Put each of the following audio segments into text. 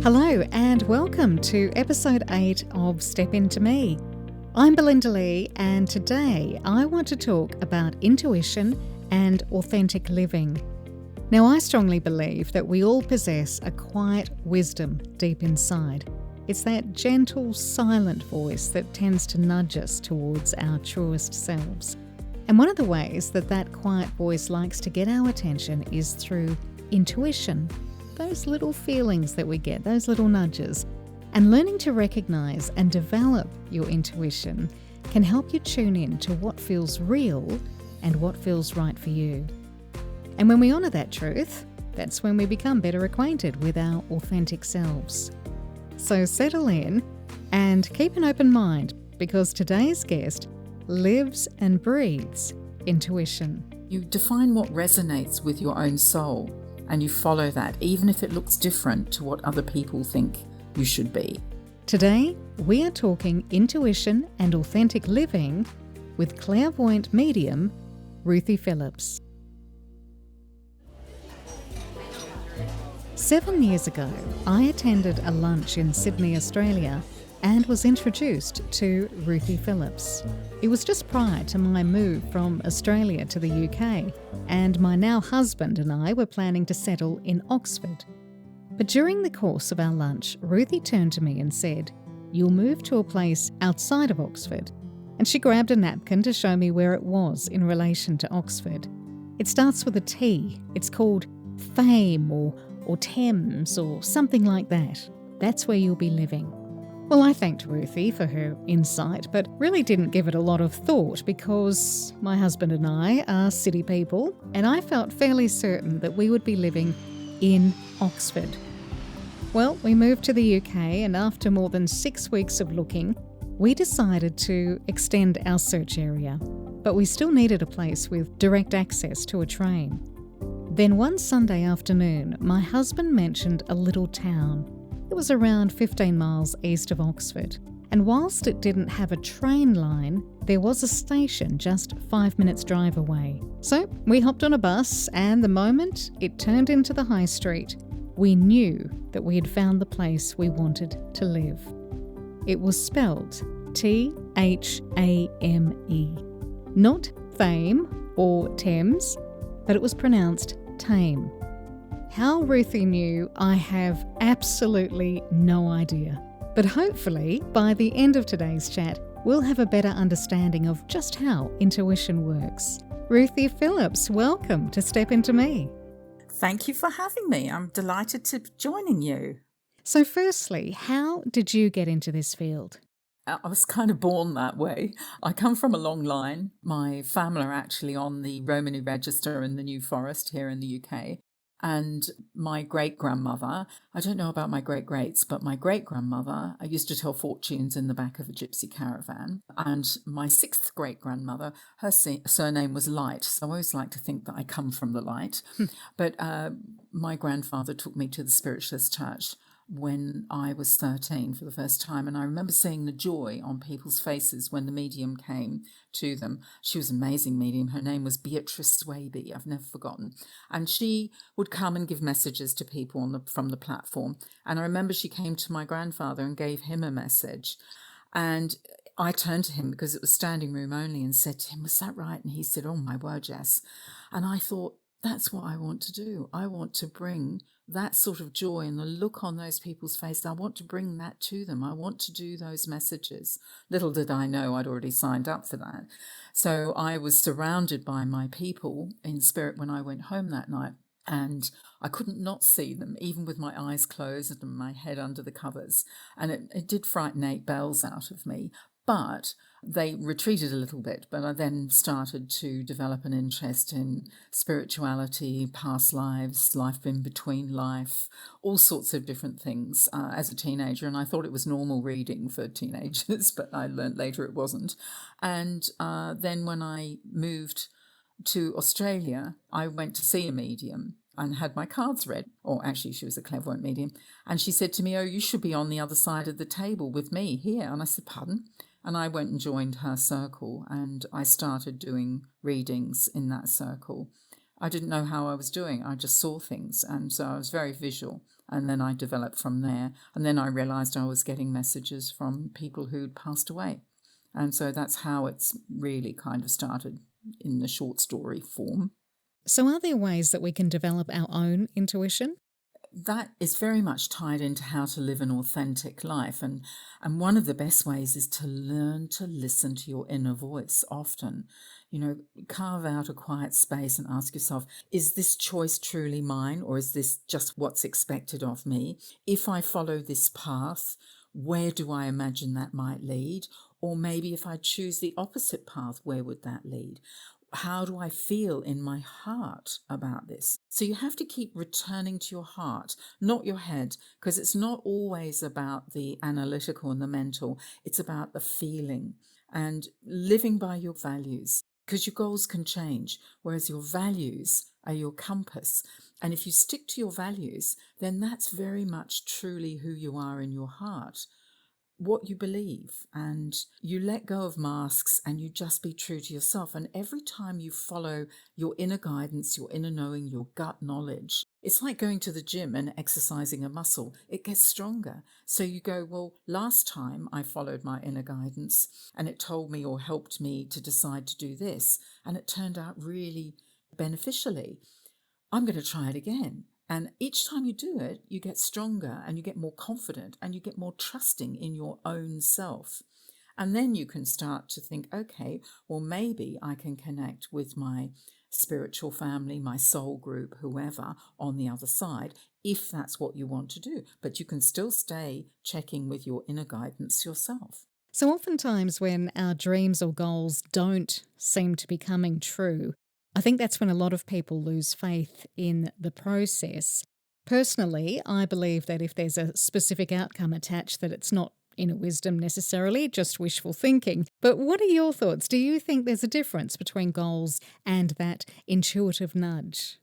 Hello and welcome to episode 8 of Step Into Me. I'm Belinda Lee and today I want to talk about intuition and authentic living. Now, I strongly believe that we all possess a quiet wisdom deep inside. It's that gentle, silent voice that tends to nudge us towards our truest selves. And one of the ways that quiet voice likes to get our attention is through intuition. Those little feelings that we get, those little nudges. And learning to recognize and develop your intuition can help you tune in to what feels real and what feels right for you. And when we honor that truth, that's when we become better acquainted with our authentic selves. So settle in and keep an open mind because today's guest lives and breathes intuition. You define what resonates with your own soul. And you follow that, even if it looks different to what other people think you should be. Today, we are talking intuition and authentic living with clairvoyant medium Ruthie Phillips. 7 years ago, I attended a lunch in Sydney, Australia, and was introduced to Ruthie Phillips. It was just prior to my move from Australia to the UK, and my now husband and I were planning to settle in Oxford. But during the course of our lunch, Ruthie turned to me and said, "You'll move to a place outside of Oxford." And she grabbed a napkin to show me where it was in relation to Oxford. It starts with a T. It's called Fame or Thames or something like that. That's where you'll be living. Well, I thanked Ruthie for her insight, but really didn't give it a lot of thought because my husband and I are city people, and I felt fairly certain that we would be living in Oxford. Well, we moved to the UK, and after more than 6 weeks of looking, we decided to extend our search area. But we still needed a place with direct access to a train. Then one Sunday afternoon, my husband mentioned a little town. It was around 15 miles east of Oxford, and whilst it didn't have a train line, there was a station just 5 minutes drive away. So we hopped on a bus, and the moment it turned into the high street, we knew that we had found the place we wanted to live. It was spelled T-H-A-M-E. Not Fame or Thames, but it was pronounced Tame. How Ruthie knew, I have absolutely no idea. But hopefully, by the end of today's chat, we'll have a better understanding of just how intuition works. Ruthie Phillips, welcome to Step Into Me. Thank you for having me. I'm delighted to be joining you. So firstly, how did you get into this field? I was kind of born that way. I come from a long line. My family are actually on the Romany Register in the New Forest here in the UK. And my great-grandmother, I don't know about my great-greats, but my great-grandmother, I used to tell fortunes in the back of a gypsy caravan. And my sixth great-grandmother, her surname was Light. So I always like to think that I come from the light. But my grandfather took me to the Spiritualist Church when I was 13 for the first time. And I remember seeing the joy on people's faces when the medium came to them. She was an amazing medium. Her name was Beatrice Swaby. I've never forgotten. And she would come and give messages to people from the platform. And I remember she came to my grandfather and gave him a message. And I turned to him because it was standing room only and said to him, "Was that right?" And he said, "Oh my word, yes." And I thought, that's what I want to do. I want to bring that sort of joy and the look on those people's faces. I want to bring that to them. I want to do those messages. Little did I know I'd already signed up for that. So I was surrounded by my people in spirit when I went home that night. And I couldn't not see them, even with my eyes closed and my head under the covers. And it did frighten 8 bells out of me. But they retreated a little bit, but I then started to develop an interest in spirituality, past lives, life in between life, all sorts of different things as a teenager. And I thought it was normal reading for teenagers, but I learned later it wasn't. And then when I moved to Australia, I went to see a medium and had my cards read, or actually she was a clairvoyant medium. And she said to me, "Oh, you should be on the other side of the table with me here." And I said, "Pardon?" And I went and joined her circle and I started doing readings in that circle. I didn't know how I was doing. I just saw things. And so I was very visual. And then I developed from there. And then I realized I was getting messages from people who'd passed away. And so that's how it's really kind of started in the short story form. So are there ways that we can develop our own intuition? That is very much tied into how to live an authentic life. And one of the best ways is to learn to listen to your inner voice often. Carve out a quiet space and ask yourself, is this choice truly mine, or is this just what's expected of me? If I follow this path, where do I imagine that might lead? Or maybe if I choose the opposite path, where would that lead? How do I feel in my heart about this? So you have to keep returning to your heart, not your head, because it's not always about the analytical and the mental. It's about the feeling and living by your values, because your goals can change, whereas your values are your compass. And if you stick to your values, then that's very much truly who you are in your heart, what you believe, and you let go of masks and you just be true to yourself. And every time you follow your inner guidance, your inner knowing, your gut knowledge, it's like going to the gym and exercising a muscle. It gets stronger. So you go, well, last time I followed my inner guidance and it told me or helped me to decide to do this, and it turned out really beneficially. I'm going to try it again. And each time you do it, you get stronger and you get more confident and you get more trusting in your own self. And then you can start to think, okay, well, maybe I can connect with my spiritual family, my soul group, whoever on the other side, if that's what you want to do. But you can still stay checking with your inner guidance yourself. So oftentimes when our dreams or goals don't seem to be coming true, I think that's when a lot of people lose faith in the process. Personally, I believe that if there's a specific outcome attached, that it's not inner wisdom necessarily, just wishful thinking. But what are your thoughts? Do you think there's a difference between goals and that intuitive nudge?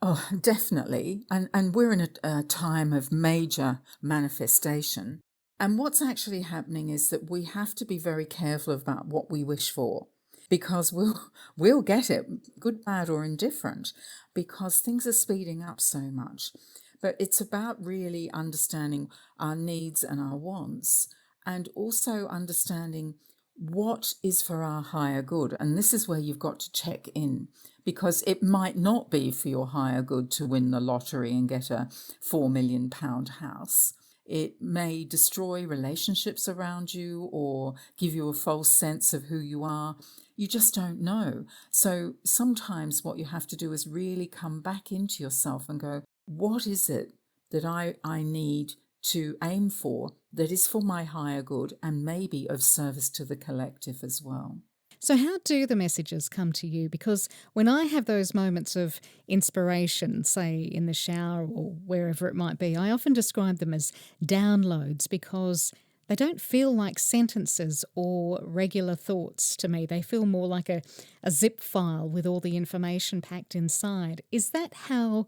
Oh, definitely. And we're in a time of major manifestation. And what's actually happening is that we have to be very careful about what we wish for, because we'll get it, good, bad, or indifferent, because things are speeding up so much. But it's about really understanding our needs and our wants, and also understanding what is for our higher good. And this is where you've got to check in, because it might not be for your higher good to win the lottery and get a £4 million house. It may destroy relationships around you or give you a false sense of who you are. You just don't know. So sometimes what you have to do is really come back into yourself and go, what is it that I need to aim for that is for my higher good and maybe of service to the collective as well? So how do the messages come to you? Because when I have those moments of inspiration, say in the shower or wherever it might be, I often describe them as downloads because they don't feel like sentences or regular thoughts to me. They feel more like a zip file with all the information packed inside. Is that how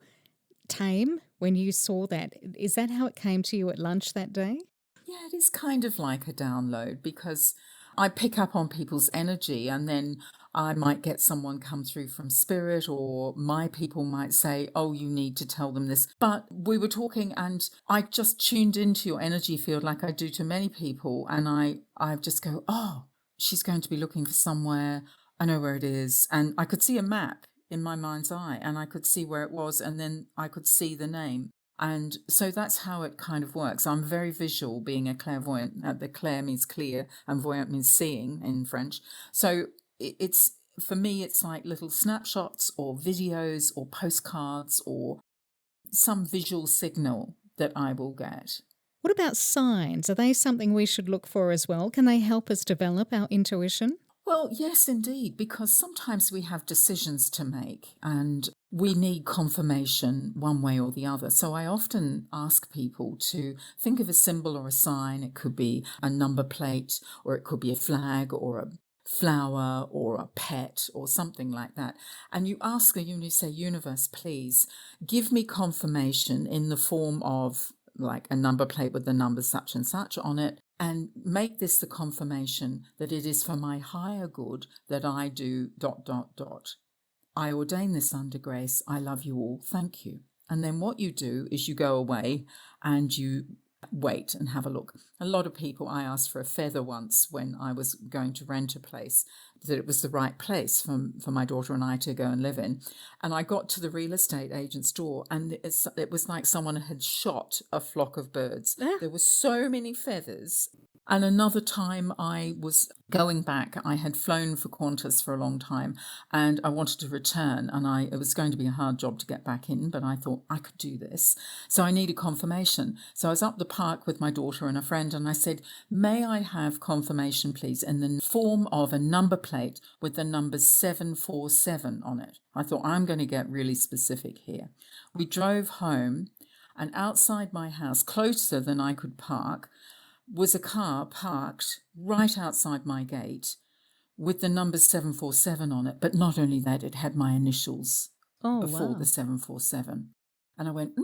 tame, when you saw that, is that how it came to you at lunch that day? Yeah, it is kind of like a download, because I pick up on people's energy, and then I might get someone come through from spirit, or my people might say, oh, you need to tell them this. But we were talking and I just tuned into your energy field like I do to many people. And I just go, oh, she's going to be looking for somewhere. I know where it is. And I could see a map in my mind's eye and I could see where it was. And then I could see the name. And so that's how it kind of works. I'm very visual, being a clairvoyant. The clair means clear and voyant means seeing in French. So it's, for me, it's like little snapshots or videos or postcards or some visual signal that I will get. What about signs? Are they something we should look for as well? Can they help us develop our intuition? Well, yes, indeed, because sometimes we have decisions to make and we need confirmation one way or the other. So I often ask people to think of a symbol or a sign. It could be a number plate, or it could be a flag or a flower or a pet or something like that. And you ask you say, universe, please give me confirmation in the form of like a number plate with the number such and such on it, and make this the confirmation that it is for my higher good that I do ... I ordain this under grace. I love you all. Thank you. And then what you do is you go away and you wait and have a look. A lot of people, I asked for a feather once when I was going to rent a place, that it was the right place for my daughter and I to go and live in. And I got to the real estate agent's door, and it was like someone had shot a flock of birds. There were so many feathers. And another time I was going back, I had flown for Qantas for a long time and I wanted to return, and it was going to be a hard job to get back in, but I thought I could do this. So I needed confirmation. So I was up the park with my daughter and a friend, and I said, may I have confirmation, please, in the form of a number plate with the number 747 on it. I thought, I'm going to get really specific here. We drove home, and outside my house, closer than I could park, was a car parked right outside my gate with the number 747 on it. But not only that, it had my initials before the 747. And I went,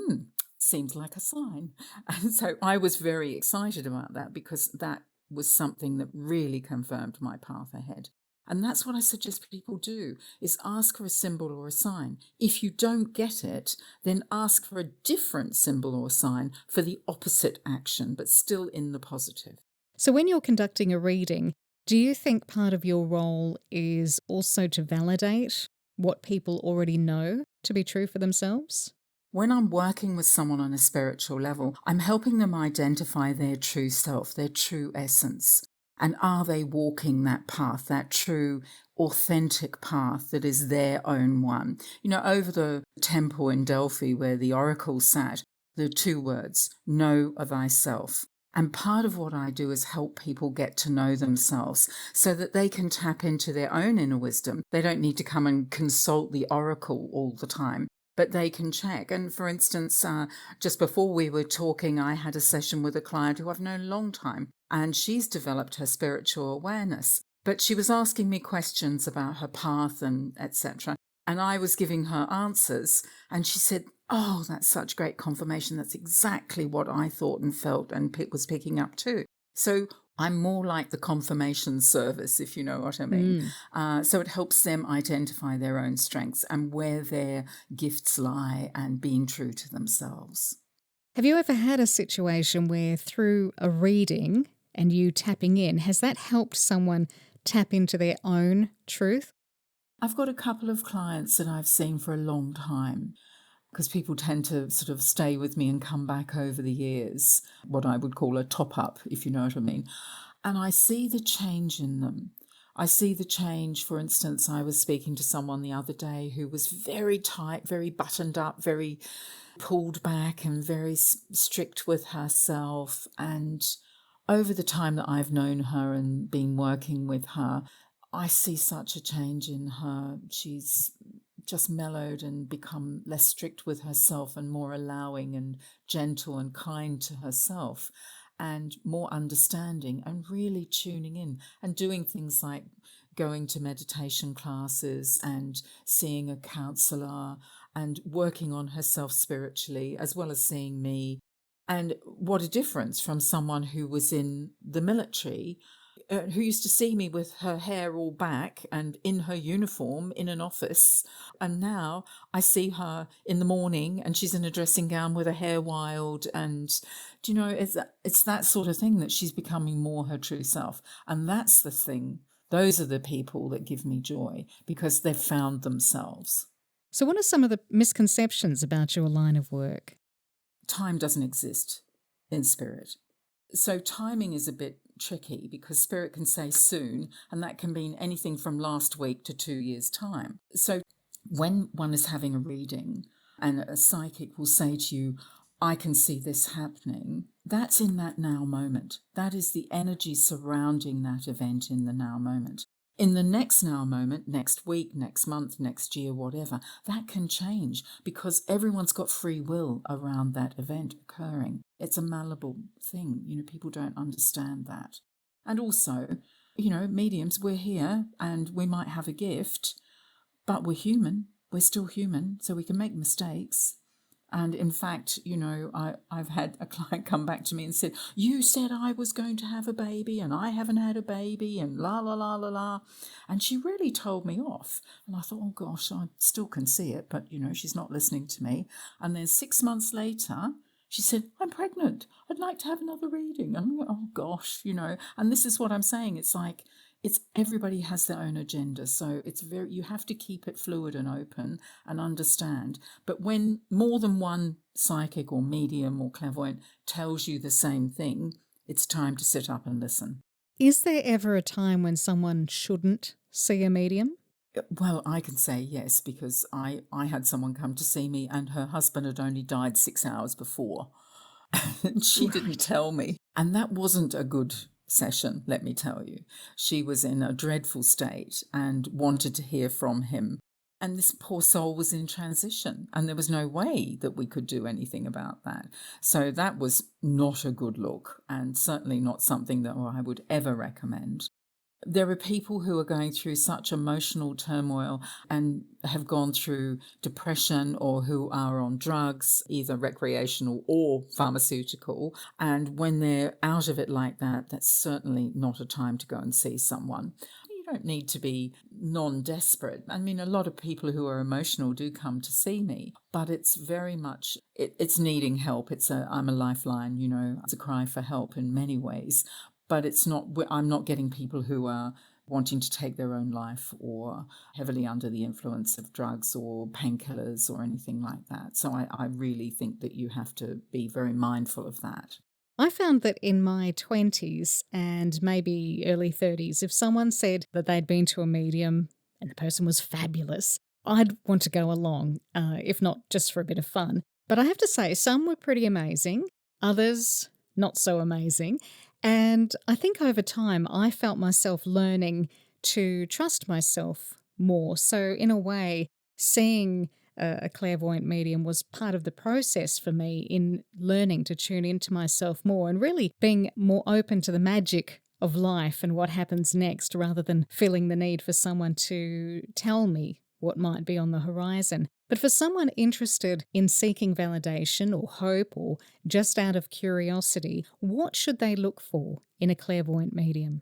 seems like a sign. And so I was very excited about that, because that was something that really confirmed my path ahead. And that's what I suggest people do, is ask for a symbol or a sign. If you don't get it, then ask for a different symbol or sign for the opposite action, but still in the positive. So when you're conducting a reading, do you think part of your role is also to validate what people already know to be true for themselves? When I'm working with someone on a spiritual level, I'm helping them identify their true self, their true essence. And are they walking that path, that true, authentic path that is their own one? You know, over the temple in Delphi where the oracle sat, the 2 words, know thyself. And part of what I do is help people get to know themselves so that they can tap into their own inner wisdom. They don't need to come and consult the oracle all the time, but they can check. And for instance, just before we were talking, I had a session with a client who I've known a long time, and she's developed her spiritual awareness. But she was asking me questions about her path and etc. And I was giving her answers, and she said, oh, that's such great confirmation. That's exactly what I thought and felt and was picking up too. So I'm more like the confirmation service, if you know what I mean. So it helps them identify their own strengths and where their gifts lie, and being true to themselves. Have you ever had a situation where through a reading and you tapping in, has that helped someone tap into their own truth? I've got a couple of clients that I've seen for a long time, because people tend to sort of stay with me and come back over the years, what I would call a top-up, if you know what I mean. And I see the change in them. I see the change. For instance, I was speaking to someone the other day who was very tight, very buttoned up, very pulled back and very strict with herself. And over the time that I've known her and been working with her, I see such a change in her. She's just mellowed and become less strict with herself and more allowing and gentle and kind to herself, and more understanding and really tuning in and doing things like going to meditation classes and seeing a counsellor and working on herself spiritually, as well as seeing me. And what a difference from someone who was in the military, who used to see me with her hair all back and in her uniform in an office. And now I see her in the morning and she's in a dressing gown with her hair wild. And, do you know, it's that sort of thing, that she's becoming more her true self. And that's the thing. Those are the people that give me joy, because they've found themselves. So what are some of the misconceptions about your line of work? Time doesn't exist in spirit. So timing is a bit tricky, because spirit can say soon, and that can mean anything from last week to 2 years' time. So when one is having a reading and a psychic will say to you, I can see this happening, that's in that now moment. That is the energy surrounding that event in the now moment. In the next now moment, next week, next month, next year, whatever, that can change, because everyone's got free will around that event occurring. It's a malleable thing. You know, people don't understand that. And also, you know, mediums, we're here and we might have a gift, but we're human. We're still human, so we can make mistakes. And in fact, I've had a client come back to me and said, you said I was going to have a baby and I haven't had a baby and la, la, la, la, la. And she really told me off. And I thought, oh gosh, I still can see it, but, she's not listening to me. And then 6 months later, she said, I'm pregnant. I'd like to have another reading. I'm like, oh gosh, and this is what I'm saying. It's like, everybody has their own agenda. So you have to keep it fluid and open and understand. But when more than one psychic or medium or clairvoyant tells you the same thing, it's time to sit up and listen. Is there ever a time when someone shouldn't see a medium? Well, I can say yes, because I had someone come to see me and her husband had only died 6 hours before. And she didn't tell me. And that wasn't a good session, let me tell you. She was in a dreadful state and wanted to hear from him. And this poor soul was in transition, and there was no way that we could do anything about that. So that was not a good look, and certainly not something that I would ever recommend. There are people who are going through such emotional turmoil and have gone through depression, or who are on drugs, either recreational or pharmaceutical. And when they're out of it like that, that's certainly not a time to go and see someone. You don't need to be non-desperate. I mean, a lot of people who are emotional do come to see me, but it's very much, it's needing help. I'm a lifeline, it's a cry for help in many ways. But I'm not getting people who are wanting to take their own life or heavily under the influence of drugs or painkillers or anything like that. So I really think that you have to be very mindful of that. I found that in my 20s and maybe early 30s, if someone said that they'd been to a medium and the person was fabulous, I'd want to go along, if not just for a bit of fun. But I have to say, some were pretty amazing, others not so amazing. And I think over time, I felt myself learning to trust myself more. So in a way, seeing a clairvoyant medium was part of the process for me in learning to tune into myself more and really being more open to the magic of life and what happens next, rather than feeling the need for someone to tell me what might be on the horizon. But for someone interested in seeking validation or hope, or just out of curiosity, what should they look for in a clairvoyant medium?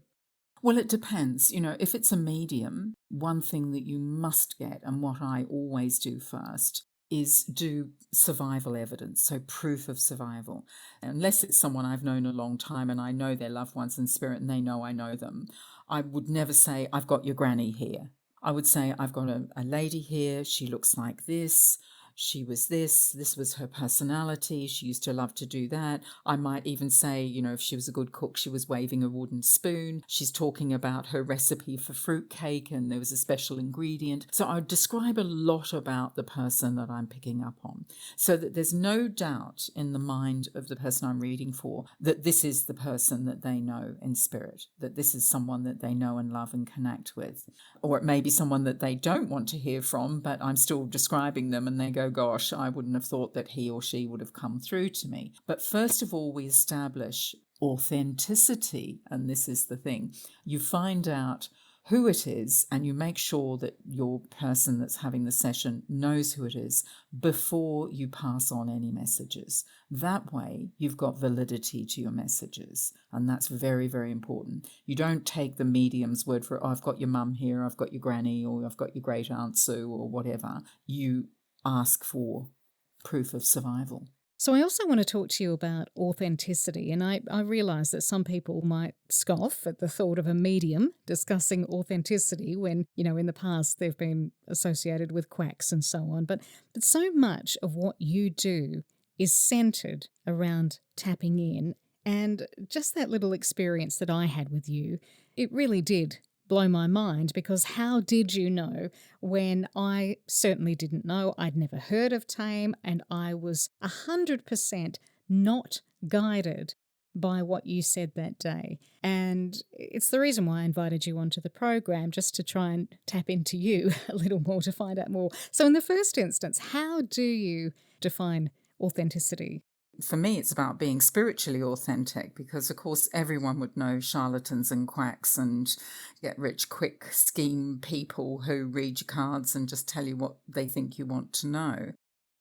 Well, it depends. If it's a medium, one thing that you must get, and what I always do first, is do survival evidence, so proof of survival. Unless it's someone I've known a long time and I know their loved ones in spirit and they know I know them, I would never say, I've got your granny here. I would say, I've got a lady here, she looks like this, she was this was her personality, she used to love to do that. I might even say, if she was a good cook, she was waving a wooden spoon. She's talking about her recipe for fruitcake and there was a special ingredient. So I would describe a lot about the person that I'm picking up on, so that there's no doubt in the mind of the person I'm reading for that this is the person that they know in spirit, that this is someone that they know and love and connect with. Or it may be someone that they don't want to hear from, but I'm still describing them and they go, gosh, I wouldn't have thought that he or she would have come through to me. But first of all, we establish authenticity. And this is the thing. You find out who it is and you make sure that your person that's having the session knows who it is before you pass on any messages. That way, you've got validity to your messages. And that's very, very important. You don't take the medium's word for it. Oh, I've got your mum here, I've got your granny, or I've got your great aunt Sue, or whatever. You ask for proof of survival. So I also want to talk to you about authenticity. And I realise that some people might scoff at the thought of a medium discussing authenticity when, in the past they've been associated with quacks and so on. But so much of what you do is centred around tapping in. And just that little experience that I had with you, it really did blow my mind, because how did you know when I certainly didn't know? I'd never heard of TAME, and I was 100% not guided by what you said that day. And it's the reason why I invited you onto the program, just to try and tap into you a little more, to find out more. So in the first instance, how do you define authenticity? For me, it's about being spiritually authentic, because, of course, everyone would know charlatans and quacks and get-rich-quick scheme people who read your cards and just tell you what they think you want to know.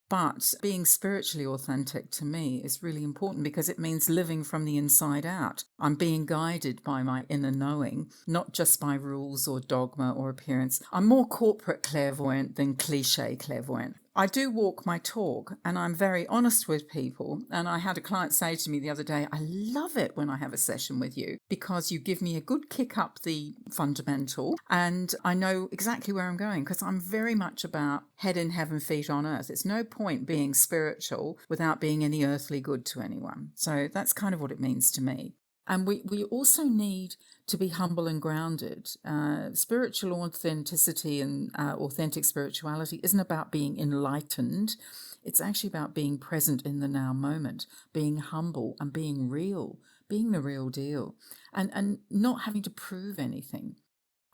But being spiritually authentic to me is really important because it means living from the inside out. I'm being guided by my inner knowing, not just by rules or dogma or appearance. I'm more corporate clairvoyant than cliche clairvoyant. I do walk my talk and I'm very honest with people. And I had a client say to me the other day, I love it when I have a session with you because you give me a good kick up the fundamental and I know exactly where I'm going because I'm very much about head in heaven, feet on earth. It's no point being spiritual without being any earthly good to anyone. So that's kind of what it means to me. And we also need to be humble and grounded. Spiritual authenticity and authentic spirituality isn't about being enlightened. It's actually about being present in the now moment, being humble and being real, being the real deal, and not having to prove anything.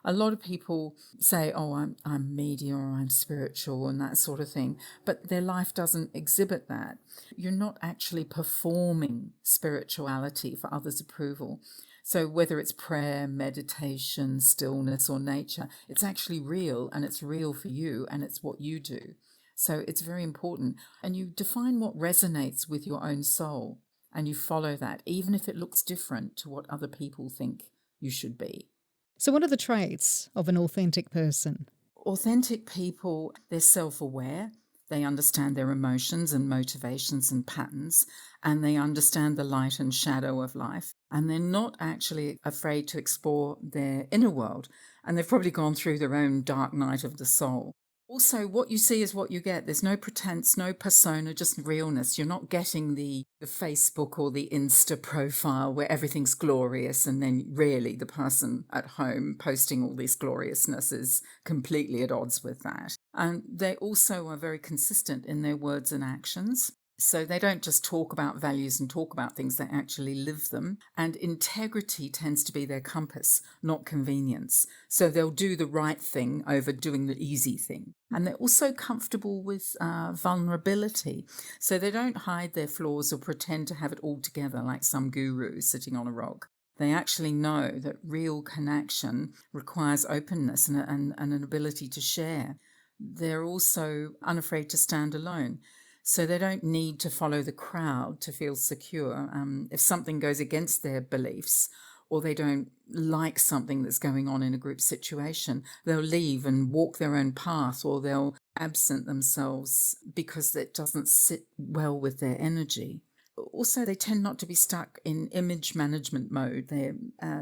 A lot of people say, oh, I'm media or I'm spiritual and that sort of thing, but their life doesn't exhibit that. You're not actually performing spirituality for others' approval. So whether it's prayer, meditation, stillness or nature, it's actually real and it's real for you and it's what you do. So it's very important. And you define what resonates with your own soul and you follow that, even if it looks different to what other people think you should be. So what are the traits of an authentic person? Authentic people, they're self-aware. They understand their emotions and motivations and patterns, and they understand the light and shadow of life. And they're not actually afraid to explore their inner world. And they've probably gone through their own dark night of the soul. Also, what you see is what you get. There's no pretense, no persona, just realness. You're not getting the Facebook or the Insta profile where everything's glorious and then really the person at home posting all this gloriousness is completely at odds with that. And they also are very consistent in their words and actions. So they don't just talk about values and talk about things, they actually live them. And integrity tends to be their compass, not convenience. So they'll do the right thing over doing the easy thing. And they're also comfortable with vulnerability. So they don't hide their flaws or pretend to have it all together like some guru sitting on a rock. They actually know that real connection requires openness and an ability to share. They're also unafraid to stand alone. So they don't need to follow the crowd to feel secure. If something goes against their beliefs or they don't like something that's going on in a group situation, they'll leave and walk their own path or they'll absent themselves because it doesn't sit well with their energy. Also, they tend not to be stuck in image management mode.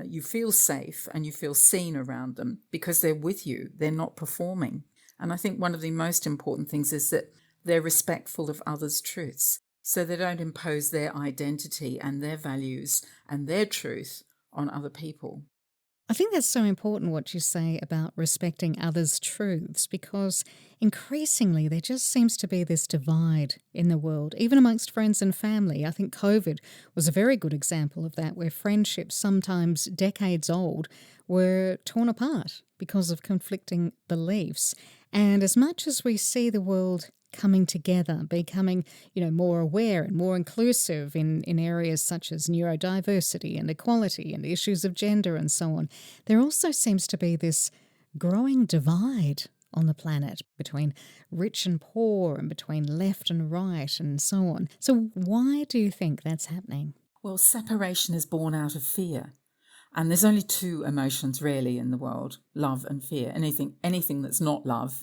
You feel safe and you feel seen around them because they're with you. They're not performing. And I think one of the most important things is that they're respectful of others' truths, so they don't impose their identity and their values and their truth on other people. I think that's so important what you say about respecting others' truths, because increasingly there just seems to be this divide in the world, even amongst friends and family. I think COVID was a very good example of that, where friendships, sometimes decades old, were torn apart because of conflicting beliefs. And as much as we see the world coming together, becoming, more aware and more inclusive in areas such as neurodiversity and equality and issues of gender and so on, there also seems to be this growing divide on the planet between rich and poor and between left and right and so on. So why do you think that's happening? Well, separation is born out of fear. And there's only two emotions really in the world, love and fear. Anything that's not love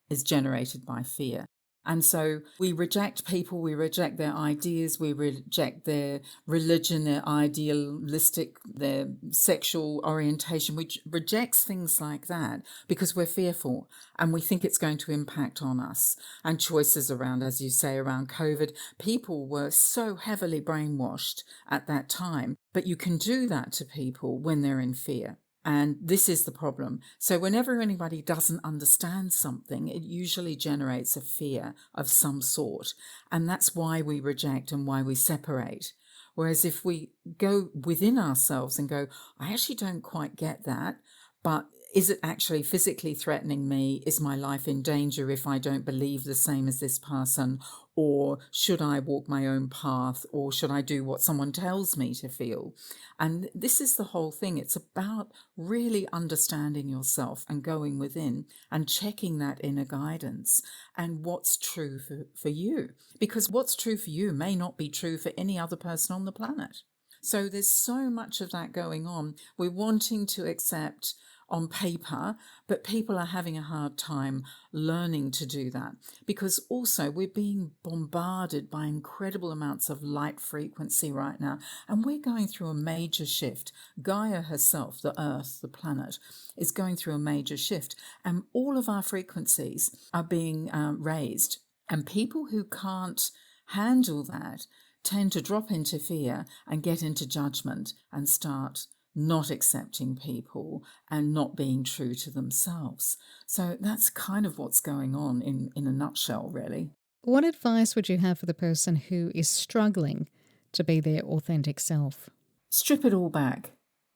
is generated by fear. And so we reject people, we reject their ideas, we reject their religion, their idealistic, their sexual orientation. We reject things like that because we're fearful and we think it's going to impact on us. And choices around, as you say, around COVID, people were so heavily brainwashed at that time. But you can do that to people when they're in fear. And this is the problem. So whenever anybody doesn't understand something, it usually generates a fear of some sort. And that's why we reject and why we separate. Whereas if we go within ourselves and go, I actually don't quite get that, but is it actually physically threatening me? Is my life in danger if I don't believe the same as this person? Or should I walk my own path? Or should I do what someone tells me to feel? And this is the whole thing. It's about really understanding yourself and going within and checking that inner guidance and what's true for you. Because what's true for you may not be true for any other person on the planet. So there's so much of that going on. We're wanting to accept on paper, but people are having a hard time learning to do that because also we're being bombarded by incredible amounts of light frequency right now, and we're going through a major shift. Gaia herself, the Earth, the planet, is going through a major shift, and all of our frequencies are being raised, and people who can't handle that tend to drop into fear and get into judgment and start not accepting people and not being true to themselves. So that's kind of what's going on in a nutshell, really. What advice would you have for the person who is struggling to be their authentic self? Strip it all back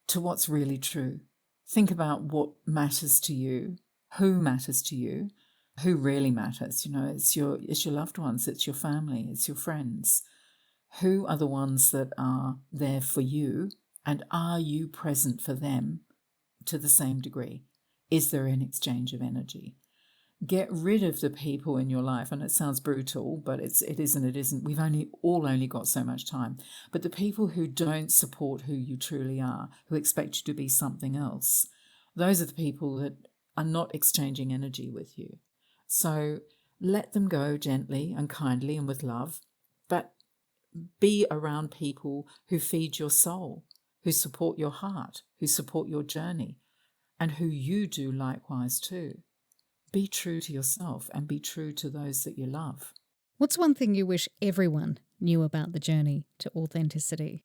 to what's really true. Think about what matters to you, who matters to you, who really matters. You know, it's your loved ones, it's your family, it's your friends. Who are the ones that are there for you? And are you present for them to the same degree? Is there an exchange of energy? Get rid of the people in your life, and it sounds brutal, but it isn't. We've only got so much time. But the people who don't support who you truly are, who expect you to be something else, those are the people that are not exchanging energy with you. So let them go gently and kindly and with love, but be around people who feed your soul, who support your heart, who support your journey, and who you do likewise too. Be true to yourself and be true to those that you love. What's one thing you wish everyone knew about the journey to authenticity?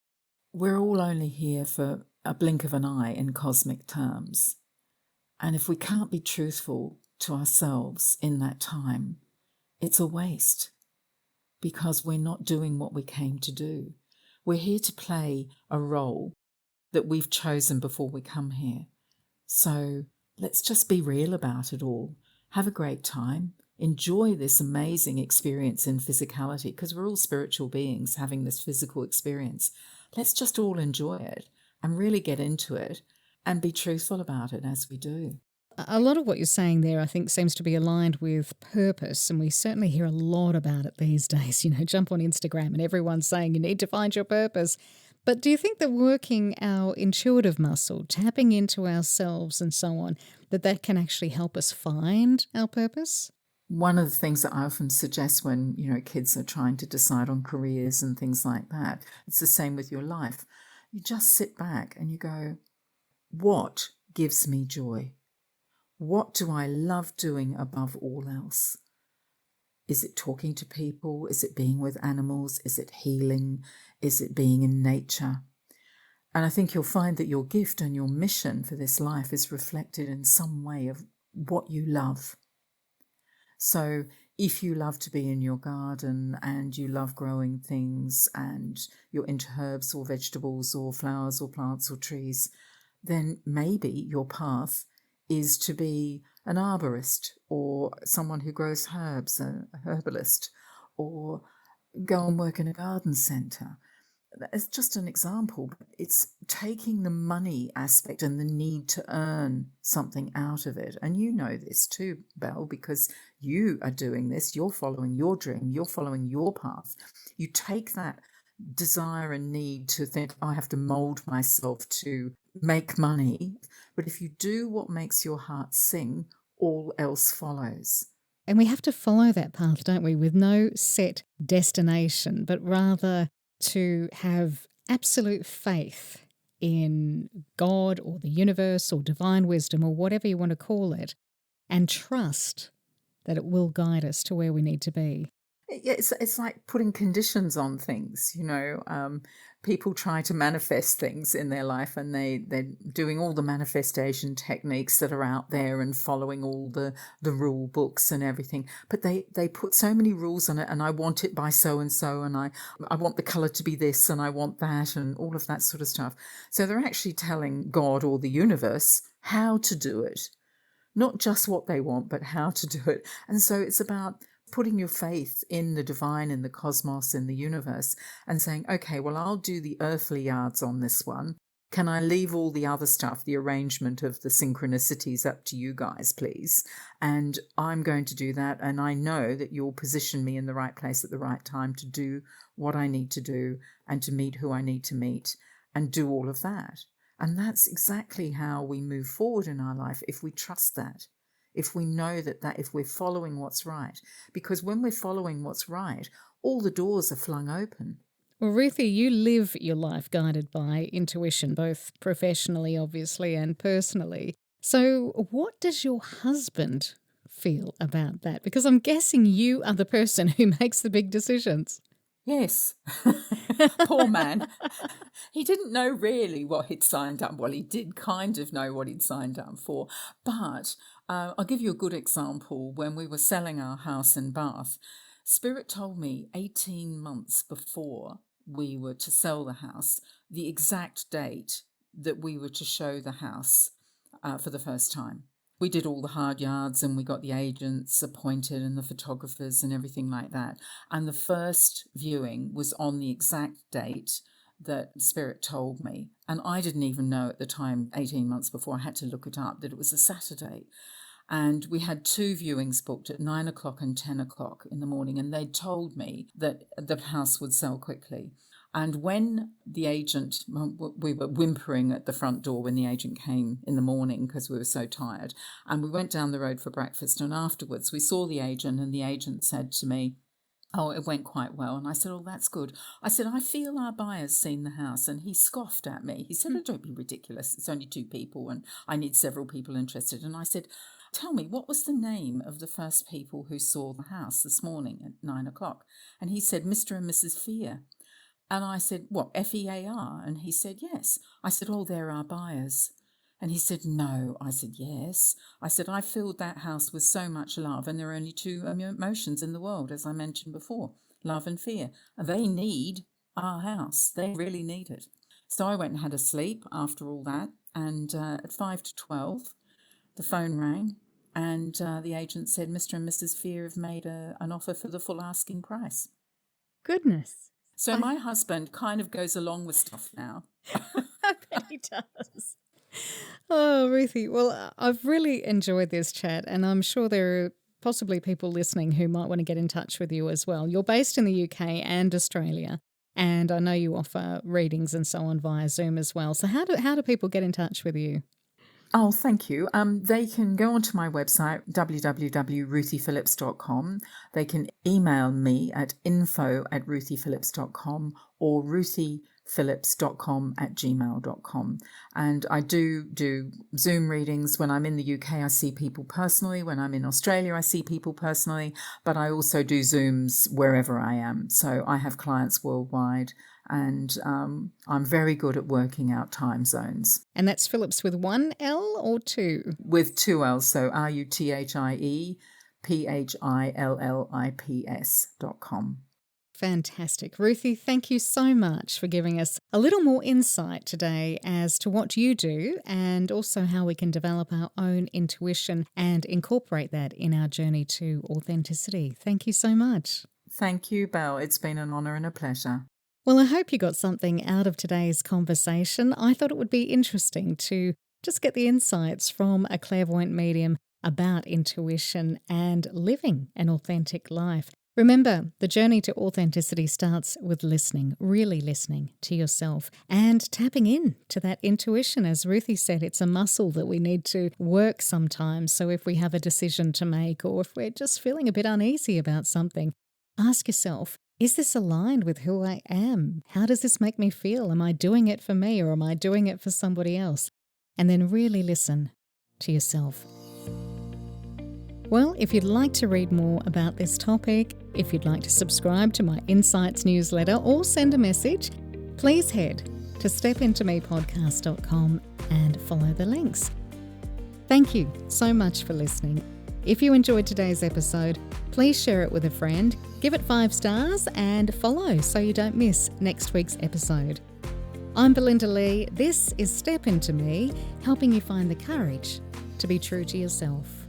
We're all only here for a blink of an eye in cosmic terms. And if we can't be truthful to ourselves in that time, it's a waste because we're not doing what we came to do. We're here to play a role that we've chosen before we come here. So let's just be real about it all. Have a great time. Enjoy this amazing experience in physicality because we're all spiritual beings having this physical experience. Let's just all enjoy it and really get into it and be truthful about it as we do. A lot of what you're saying there, I think, seems to be aligned with purpose, and we certainly hear a lot about it these days. You know, jump on Instagram and everyone's saying you need to find your purpose. But do you think that working our intuitive muscle, tapping into ourselves and so on, that can actually help us find our purpose? One of the things that I often suggest when, kids are trying to decide on careers and things like that, it's the same with your life. You just sit back and you go, what gives me joy? What do I love doing above all else? Is it talking to people? Is it being with animals? Is it healing? Is it being in nature? And I think you'll find that your gift and your mission for this life is reflected in some way of what you love. So if you love to be in your garden and you love growing things and you're into herbs or vegetables or flowers or plants or trees, then maybe your path is to be an arborist or someone who grows herbs, a herbalist, or go and work in a garden centre. It's just an example, but it's taking the money aspect and the need to earn something out of it. And you know this too, Belle, because you are doing this. You're following your dream. You're following your path. You take that desire and need to think, I have to mold myself to make money. But if you do what makes your heart sing, all else follows. And we have to follow that path, don't we, with no set destination, but rather to have absolute faith in God or the universe or divine wisdom or whatever you want to call it, and trust that it will guide us to where we need to be. Yeah, it's like putting conditions on things, people try to manifest things in their life, and they're doing all the manifestation techniques that are out there and following all the rule books and everything. But they put so many rules on it, and I want it by so and so, and I want the color to be this, and I want that, and all of that sort of stuff. So they're actually telling God or the universe how to do it, not just what they want, but how to do it. And so it's about putting your faith in the divine, in the cosmos, in the universe, and saying, okay, well, I'll do the earthly yards on this one. Can I leave all the other stuff, the arrangement of the synchronicities, up to you guys, please? And I'm going to do that. And I know that you'll position me in the right place at the right time to do what I need to do and to meet who I need to meet and do all of that. And that's exactly how we move forward in our life, if we trust that, if we know that if we're following what's right. Because when we're following what's right, all the doors are flung open. Well, Ruthie, you live your life guided by intuition, both professionally, obviously, and personally. So what does your husband feel about that? Because I'm guessing you are the person who makes the big decisions. Yes. Poor man. He didn't know really what he'd signed up. Well, he did kind of know what he'd signed up for. But I'll give you a good example. When we were selling our house in Bath, Spirit told me 18 months before we were to sell the house the exact date that we were to show the house for the first time. We did all the hard yards, and we got the agents appointed and the photographers and everything like that. And the first viewing was on the exact date that Spirit told me. And I didn't even know at the time, 18 months before, I had to look it up, that it was a Saturday. And we had 2 viewings booked at 9 o'clock and 10 o'clock in the morning. And they told me that the house would sell quickly. And when the agent, we were whimpering at the front door when the agent came in the morning because we were so tired. And we went down the road for breakfast. And afterwards we saw the agent, and the agent said to me, oh, it went quite well. And I said, oh, that's good. I said, I feel our buyer's seen the house. And he scoffed at me. He said, oh, don't be ridiculous. It's only 2 people and I need several people interested. And I said, tell me, what was the name of the first people who saw the house this morning at 9 o'clock? And he said, Mr. and Mrs. Fear. And I said, what, Fear? And he said, yes. I said, oh, they're our buyers. And he said, no. I said, yes. I said, I filled that house with so much love, and there are only 2 emotions in the world, as I mentioned before, love and fear. And they need our house. They really need it. So I went and had a sleep after all that. And at 5 to 12, the phone rang, and the agent said, Mr. and Mrs. Fear have made an offer for the full asking price. Goodness. So my husband kind of goes along with stuff now. I bet he does. Oh, Ruthie, well, I've really enjoyed this chat, and I'm sure there are possibly people listening who might want to get in touch with you as well. You're based in the UK and Australia, and I know you offer readings and so on via Zoom as well. So how do people get in touch with you? Oh, thank you. They can go onto my website, www.ruthiephillips.com. They can email me at info@ruthiephillips.com or ruthiephillips.com@gmail.com. And I do Zoom readings. When I'm in the UK, I see people personally. When I'm in Australia, I see people personally. But I also do Zooms wherever I am. So I have clients worldwide. And I'm very good at working out time zones. And that's Phillips with 1 L or 2? With 2 L's, so RUTHIEPHILLIPS.com. Fantastic. Ruthie, thank you so much for giving us a little more insight today as to what you do and also how we can develop our own intuition and incorporate that in our journey to authenticity. Thank you so much. Thank you, Belle. It's been an honour and a pleasure. Well, I hope you got something out of today's conversation. I thought it would be interesting to just get the insights from a clairvoyant medium about intuition and living an authentic life. Remember, the journey to authenticity starts with listening, really listening to yourself and tapping in to that intuition. As Ruthie said, it's a muscle that we need to work sometimes. So if we have a decision to make or if we're just feeling a bit uneasy about something, ask yourself, is this aligned with who I am? How does this make me feel? Am I doing it for me or am I doing it for somebody else? And then really listen to yourself. Well, if you'd like to read more about this topic, if you'd like to subscribe to my Insights newsletter or send a message, please head to stepintomepodcast.com and follow the links. Thank you so much for listening. If you enjoyed today's episode, please share it with a friend, give it 5 stars and follow so you don't miss next week's episode. I'm Belinda Lee. This is Step Into Me, helping you find the courage to be true to yourself.